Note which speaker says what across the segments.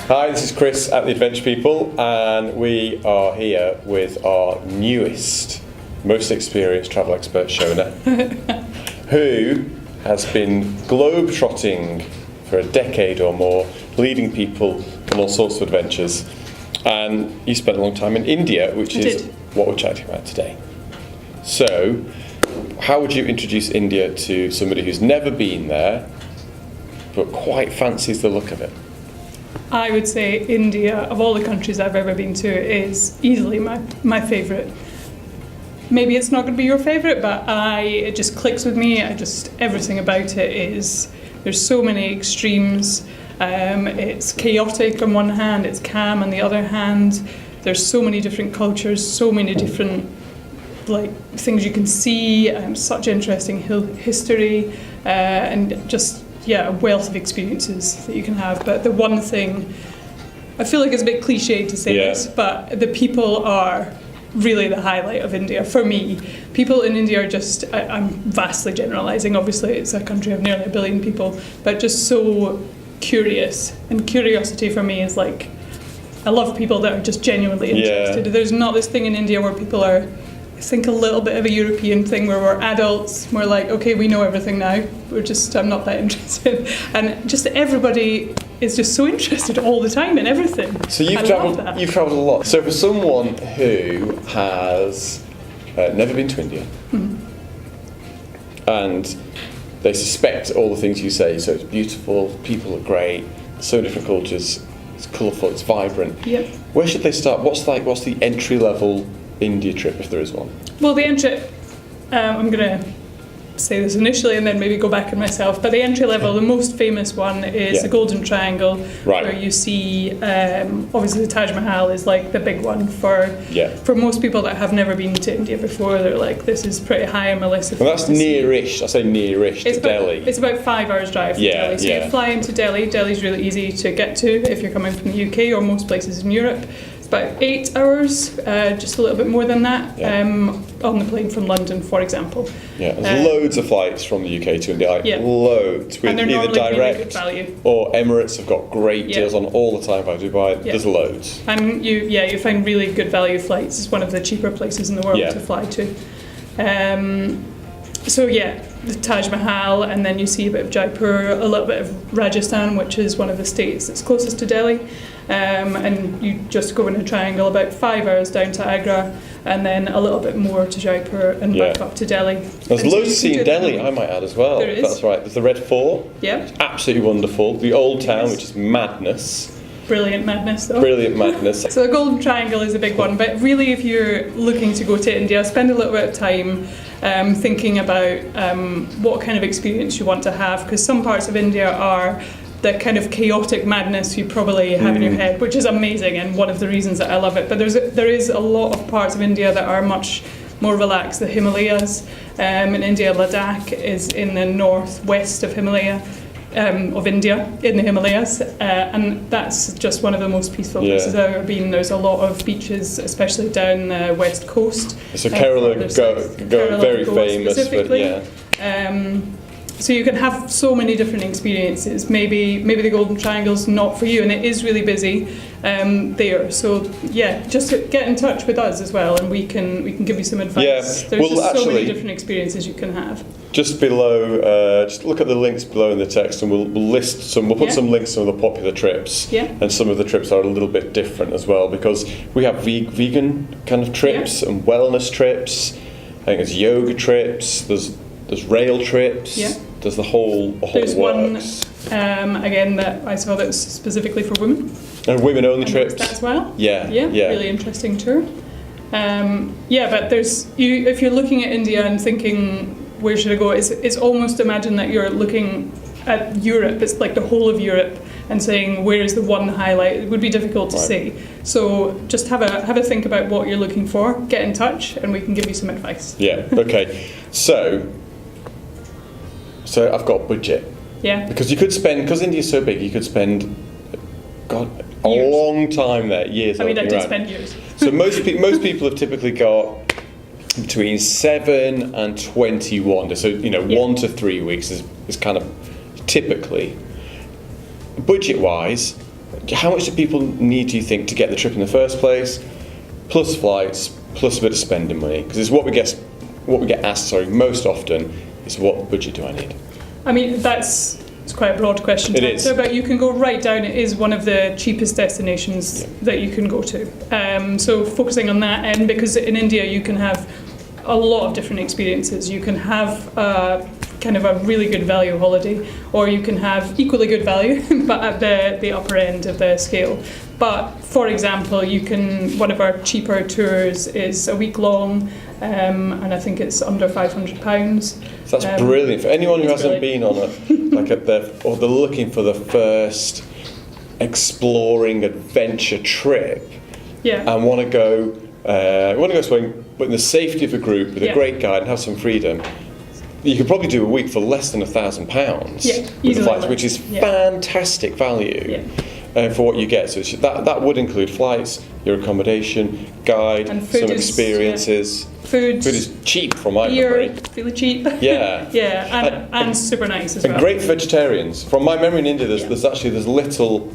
Speaker 1: Hi, this is Chris at the Adventure People, and we are here with our newest, most experienced travel expert, Shonagh, who has been globe-trotting for a decade or more, leading people on all sorts of adventures. And you spent a long time in India, which is what we're chatting about today. So, how would you introduce India to somebody who's never been there, but quite fancies the look of it?
Speaker 2: I would say India, of all the countries I've ever been to, is easily my favourite. Maybe it's not going to be your favourite, but it just clicks with me. Everything about it is, there's so many extremes. It's chaotic on one hand, it's calm on the other hand. There's so many different cultures, so many different things you can see, such interesting history, and just a wealth of experiences that you can have. But the one thing, I feel like it's a bit cliched to say this, but the people are really the highlight of India for me. People in India are just, I'm vastly generalising, obviously it's a country of nearly 1 billion people, but just so curious. And curiosity for me is like, I love people that are just genuinely interested. There's not this thing in India where people are, I think, a little bit of a European thing where we're adults, we're like, okay, we know everything now, I'm not that interested. And just everybody is just so interested all the time in everything.
Speaker 1: So you've travelled a lot. So for someone who has never been to India, and they suspect all the things you say, so it's beautiful, people are great, so different cultures, it's colourful, it's vibrant.
Speaker 2: Yep.
Speaker 1: Where should they start? What's the entry level India trip, if there is one?
Speaker 2: Well, the entry, I'm going to say this initially and then maybe go back on myself, but the entry level, the most famous one is the Golden Triangle, where you see, obviously the Taj Mahal is like the big one for most people that have never been to India before. They're like, this is pretty high on my list of
Speaker 1: things. And that's nearish, I say nearish to Delhi.
Speaker 2: It's about 5 hours drive from Delhi. So you fly into Delhi. Delhi's really easy to get to if you're coming from the UK or most places in Europe. About 8 hours, just a little bit more than that, on the plane from London, for example.
Speaker 1: Yeah, there's loads of flights from the UK to India, loads, with either direct
Speaker 2: really good value.
Speaker 1: Or Emirates have got great deals on all the time by Dubai. There's loads.
Speaker 2: And you find really good value flights. It's one of the cheaper places in the world to fly to. The Taj Mahal, and then you see a bit of Jaipur, a little bit of Rajasthan, which is one of the states that's closest to Delhi. And you just go in a triangle about 5 hours down to Agra, and then a little bit more to Jaipur and back up to Delhi.
Speaker 1: There's loads to see in Delhi, I might add as well.
Speaker 2: There is.
Speaker 1: That's right. There's the Red Fort.
Speaker 2: Yeah.
Speaker 1: It's absolutely wonderful. The Old Town, which is madness.
Speaker 2: Brilliant madness, though.
Speaker 1: Brilliant madness.
Speaker 2: So the Golden Triangle is a big one, but really if you're looking to go to India, spend a little bit of time thinking about what kind of experience you want to have, because some parts of India are the kind of chaotic madness you probably have in your head, which is amazing and one of the reasons that I love it. But there is a lot of parts of India that are much more relaxed. The Himalayas in India, Ladakh is in the northwest of India, in the Himalayas, and that's just one of the most peaceful places I've ever been. There's a lot of beaches, especially down the west coast.
Speaker 1: So Kerala go very famous, but
Speaker 2: so you can have so many different experiences. Maybe the Golden Triangle's not for you, and it is really busy there. So just get in touch with us as well, and we can give you some advice. There's so many different experiences you can have.
Speaker 1: Just below, just look at the links below in the text, and we'll list some. We'll put some links to some of the popular trips, and some of the trips are a little bit different as well, because we have vegan kind of trips and wellness trips. I think there's yoga trips. There's rail trips. There's the whole
Speaker 2: There's
Speaker 1: works.
Speaker 2: One again that I saw that was specifically for women.
Speaker 1: And women only trips.
Speaker 2: That as well.
Speaker 1: Yeah.
Speaker 2: Really interesting tour. But if you're looking at India and thinking where should I go, it's almost imagine that you're looking at Europe. It's like the whole of Europe and saying where is the one highlight. It would be difficult to say. So just have a think about what you're looking for. Get in touch, and we can give you some advice.
Speaker 1: Yeah. Okay. So I've got a budget.
Speaker 2: Yeah.
Speaker 1: Because you could spend, because India's so big, you could spend, a long time there, years.
Speaker 2: I did spend years.
Speaker 1: So most people have typically got between 7 and 21 days. So 1 to 3 weeks is kind of typically. Budget-wise, how much do people need, do you think, to get the trip in the first place, plus flights, plus a bit of spending money? Because it's what we get asked most often is, what budget do I need?
Speaker 2: I mean, it's quite a broad question to answer, but you can go right down. It is one of the cheapest destinations that you can go to. So focusing on that end, because in India you can have a lot of different experiences. You can have kind of a really good value holiday, or you can have equally good value, but at the upper end of the scale. But for example, one of our cheaper tours is a week long, and I think it's under £500.
Speaker 1: So that's brilliant for anyone who hasn't been on or they're looking for the first exploring adventure trip, and want to go swimming, but in the safety of a group with a great guide and have some freedom. You could probably do a week for less than £1,000 with the flights, which is fantastic value for what you get. So that would include flights, your accommodation, guide, some experiences. Food is cheap from my memory.
Speaker 2: Really cheap.
Speaker 1: Yeah.
Speaker 2: and super nice as well.
Speaker 1: And great for vegetarians. From my memory in India, there's little.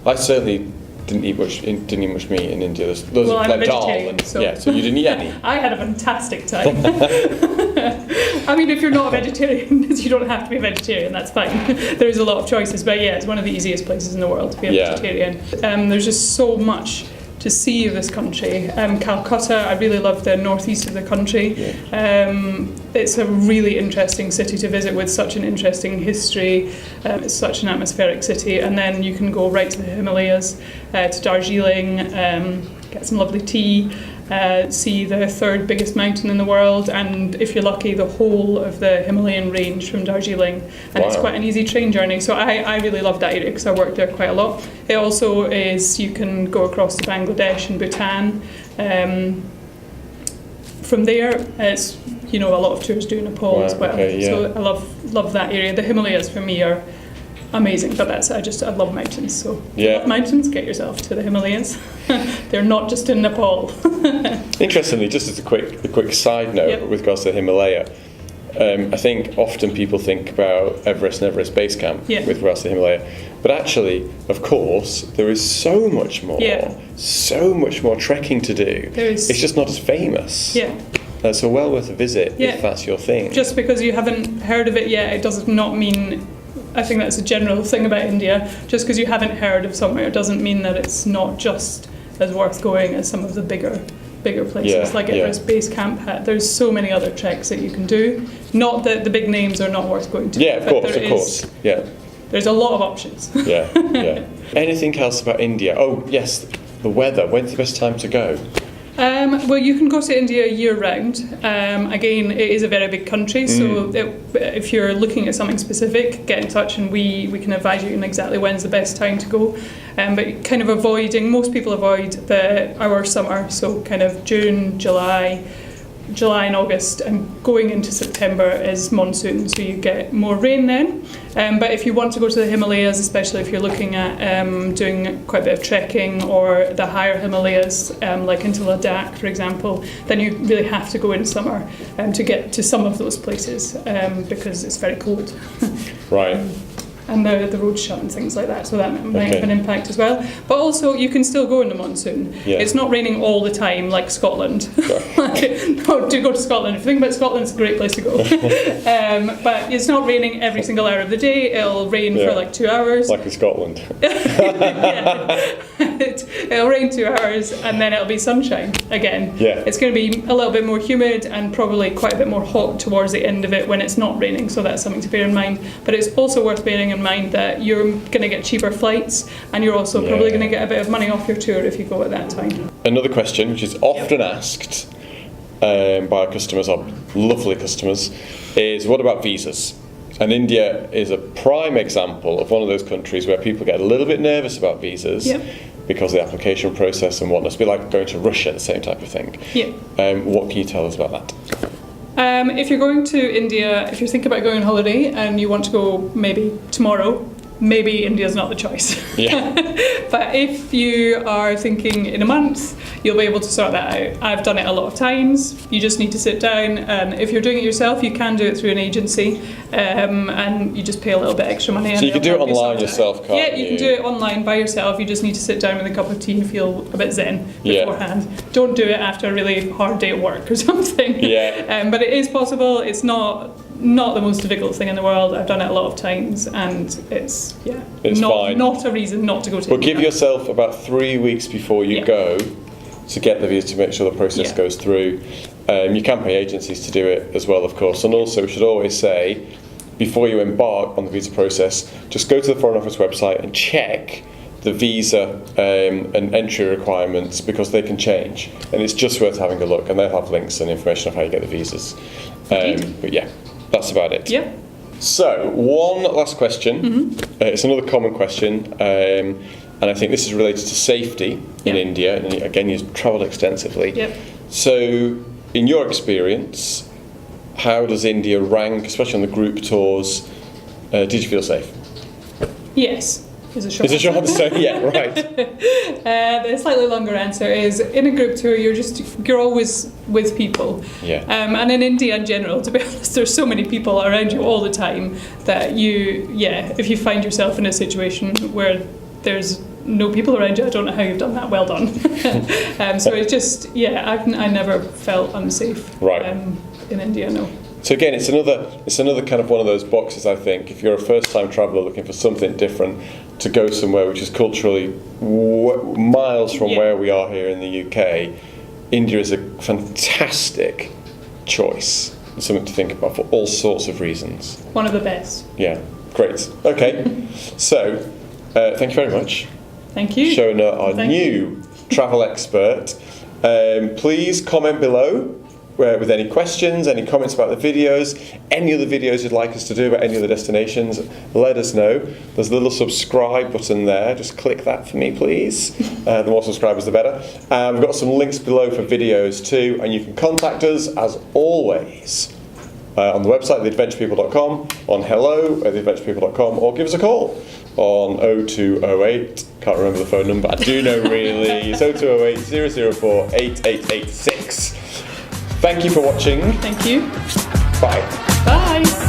Speaker 1: I certainly didn't eat much meat in India. There's
Speaker 2: I'm
Speaker 1: like
Speaker 2: vegetarian,
Speaker 1: dal. So you didn't eat any.
Speaker 2: I had a fantastic time. I mean, if you're not a vegetarian, you don't have to be a vegetarian, that's fine. There's a lot of choices, but it's one of the easiest places in the world to be a vegetarian. There's just so much to see of this country. Calcutta, I really love the northeast of the country. It's a really interesting city to visit with such an interesting history. It's such an atmospheric city. And then you can go right to the Himalayas, to Darjeeling, get some lovely tea, see the third biggest mountain in the world, and if you're lucky, the whole of the Himalayan range from Darjeeling. And it's quite an easy train journey. So I really love that area because I worked there quite a lot. It also is, you can go across to Bangladesh and Bhutan. From there, it's, a lot of tours do Nepal as well. So I love that area. The Himalayas for me are amazing, but I love mountains. So if you love mountains, get yourself to the Himalayas. They're not just in Nepal.
Speaker 1: Interestingly, just as a quick side note with regards to the Himalaya, I think often people think about Everest and Everest Base Camp with regards to the Himalaya, but actually, of course, there is so much more trekking to do. It's just not as famous. So well worth a visit if that's your thing.
Speaker 2: Just because you haven't heard of it yet, it does not mean. I think that's a general thing about India. Just because you haven't heard of somewhere doesn't mean that it's not just as worth going as some of the bigger places like Everest Base Camp. There's so many other treks that you can do. Not that the big names are not worth going to.
Speaker 1: Yeah, of course. Yeah.
Speaker 2: There's a lot of options.
Speaker 1: Anything else about India? Oh, yes, the weather. When's the best time to go?
Speaker 2: Well, you can go to India year-round. Again, it is a very big country, so if you're looking at something specific, get in touch and we can advise you on exactly when's the best time to go. But kind of most people avoid our summer, so kind of June, July and August, and going into September is monsoon, so you get more rain then. But if you want to go to the Himalayas, especially if you're looking at doing quite a bit of trekking or the higher Himalayas, like into Ladakh, for example, then you really have to go in summer to get to some of those places because it's very cold.
Speaker 1: Right.
Speaker 2: And the roads shut and things like that, so that might have an impact as well. But also, you can still go in the monsoon. It's not raining all the time like Scotland. No, do go to Scotland. If you think about Scotland, it's a great place to go. But it's not raining every single hour of the day. It'll rain for like 2 hours.
Speaker 1: Like in Scotland.
Speaker 2: It'll rain 2 hours and then it'll be sunshine again. It's going to be a little bit more humid and probably quite a bit more hot towards the end of it when it's not raining, so that's something to bear in mind. But it's also worth bearing in mind that you're going to get cheaper flights and you're also probably going to get a bit of money off your tour if you go at that time.
Speaker 1: Another question which is often asked by our customers, our lovely customers, is what about visas? And India is a prime example of one of those countries where people get a little bit nervous about visas because of the application process and whatnot. It's a bit like going to Russia, the same type of thing. What can you tell us about that?
Speaker 2: If you're going to India, if you're thinking about going on holiday and you want to go maybe tomorrow, maybe India's not the choice.
Speaker 1: Yeah.
Speaker 2: But if you are thinking in a month, you'll be able to sort that out. I've done it a lot of times. You just need to sit down, and if you're doing it yourself, you can do it through an agency, and you just pay a little bit extra money.
Speaker 1: So you can do it online yourself, can't you?
Speaker 2: Yeah, you can do it online by yourself. You just need to sit down with a cup of tea and feel a bit zen beforehand. Don't do it after a really hard day at work or something.
Speaker 1: Yeah.
Speaker 2: But it is possible. It's not the most difficult thing in the world. I've done it a lot of times, and it's
Speaker 1: fine.
Speaker 2: Not a reason not to go to
Speaker 1: But
Speaker 2: India.
Speaker 1: give yourself about 3 weeks before you go to get the visa, to make sure the process goes through. You can pay agencies to do it as well, of course. And also, we should always say, before you embark on the visa process, just go to the Foreign Office website and check the visa and entry requirements, because they can change, and it's just worth having a look, and they'll have links and information of how you get the visas. But yeah, that's about it.
Speaker 2: Yeah.
Speaker 1: So, one last question. It's another common question, and I think this is related to safety in India, and again, you've travelled extensively.
Speaker 2: Yep.
Speaker 1: So, in your experience, how does India rank, especially on the group tours? Did you feel safe?
Speaker 2: Yes. Is a short
Speaker 1: answer. Yeah, right.
Speaker 2: The slightly longer answer is, in a group tour, you're always with people.
Speaker 1: Yeah.
Speaker 2: And in India in general, to be honest, there's so many people around you all the time that if you find yourself in a situation where there's no people around you, I don't know how you've done that. Well done. So it's just, I never felt unsafe.
Speaker 1: Right.
Speaker 2: In India, no.
Speaker 1: So again, it's another kind of one of those boxes, I think. If you're a first-time traveller looking for something different, to go somewhere which is culturally miles from where we are here in the UK, India is a fantastic choice. It's something to think about for all sorts of reasons.
Speaker 2: One of the best.
Speaker 1: Yeah, great. Okay, so thank you very much.
Speaker 2: Thank you.
Speaker 1: Shonagh, our new travel expert. Please comment below with any questions, any comments about the videos, any other videos you'd like us to do about any other destinations. Let us know. There's a little subscribe button there. Just click that for me, please. The more subscribers, the better. We've got some links below for videos too, and you can contact us, as always, on the website, theadventurepeople.com, on hello@theadventurepeople.com, or give us a call on 0208. Can't remember the phone number. I do know really. It's 0208 004 8886. Thank you for watching.
Speaker 2: Thank you.
Speaker 1: Bye.
Speaker 2: Bye.